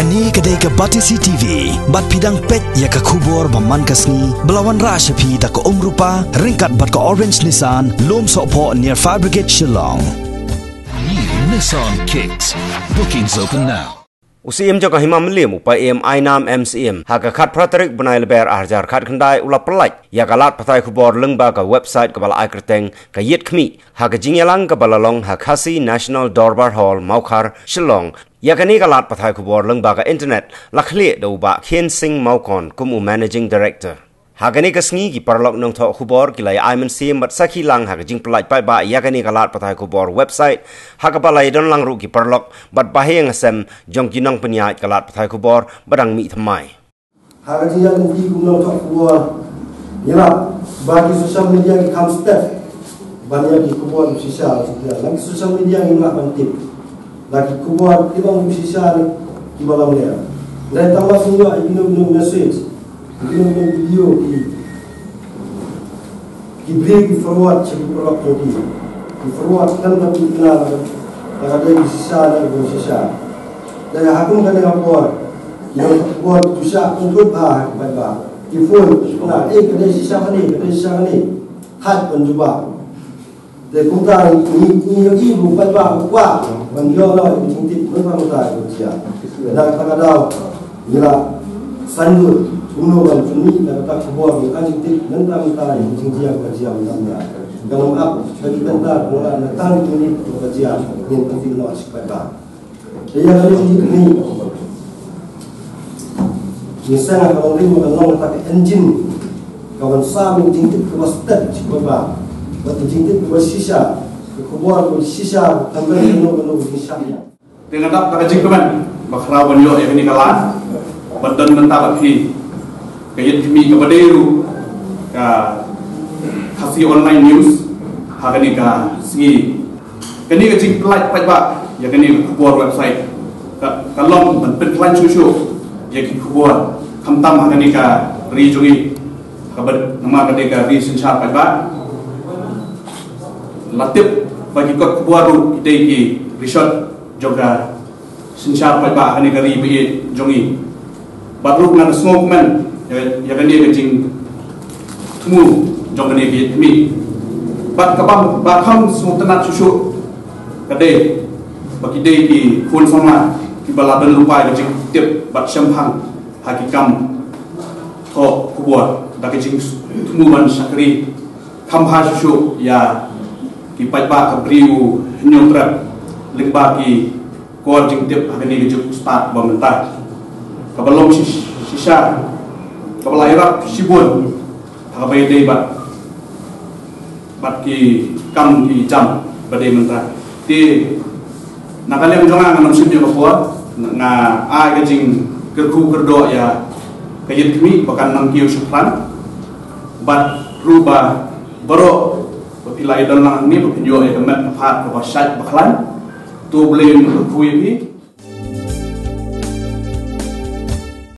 Kani kedai ke Batisi TV, bat pidang pet ya ke kubur baman kasni, belawan rashapi tak ke rupa, ringkat bat ke Orange Nissan, lom sokpo near Fire Brigade Shillong. New Nissan Kicks. Bookings open now. UCM jaka himam liam upa EMI nam MCM haka khat praterik benai leber arjar khat khandai ula perlai ya kalat patai kubor lengba ka website kabala aikreteng ka yet khmi haka jingyalang kabala long hakasi National Dorbar Hall Maukar Shillong ya kani kalat patai kubor lengba ka internet lakhli do ba Khen Singh Maukon kumu managing director hagani kasngi ki parlok nong tho khubor kilai aiman sim bat sakhi lang haga jing pelai pai ba yakani kalat patai khubor website haga balai don lang ru ki parlok bat baheng asem jong jinong penyait kalat patai khubor badang mi thamai haga jian di nong tho khubor yala bagi social media ki kam step banyak ki khubor sisa lagi social media ki mak bantip lagi khubor ki bang sisa ki balam le dan tambah semua ini message video ki bring forward cik produk tadi ki forward kan tapi kenal ada di sisa ada di sisa dan hakum kan dengan yang buat susah untuk baca ki phone nah kada sisa ni hat penjuba de kuta ni ibu baca wa bandio lah ini memang mudah dia dan kadang ila sandur uno ban chuni na ta khobor ni anjing tik nan ta mita ni jingjia ka jia nam ya galam ap bagi bentar bola na tang chuni ka jia ni penting no asik ba ya ni ni sana ka ri mo no ta engine kawan sa mi jing tik ka step ci ba ba jing tik ka sisa khobor ko sisa tambe no ni sisa ya dengan tak ka jing kaman bakra ban yo ya ni kalan badan mentah lagi kayat kami kepada itu kasih online news hari ini segi kini kecik pelaj pajak ya kini kubuat website kalau berpelan susu ya kini kubuat kamtam hari ini rijungi kabar nama kedai sensyar pajak latip bagi kot kubuat ru kita ki resort juga sensyar pajak hari ini ribi jungi baru dengan smoke man ya kan dia kencing temu jong kan dia mi bat kabam bakham semua tenat susu kadai bagi dia di phone sama di baladan lupa kencing tiap bat syampang hakikam to kubuat dak kencing temu ban sakri khamha susu ya di pajba kabriu nyotrap lengba ki ko jing tiap hakani kencing start bamentar kabalong sisa kepala Iraq sibun habai dei bat ki kam ki jam badai mentra ti nakale menjonga ngam sim yo ko na ai ka jing kerku kerdo ya kayit kmi bakan nang kiu suplan bat ruba baro pilai dan lang ni pinjo e kemet phat ko syat baklan tu blem ku yi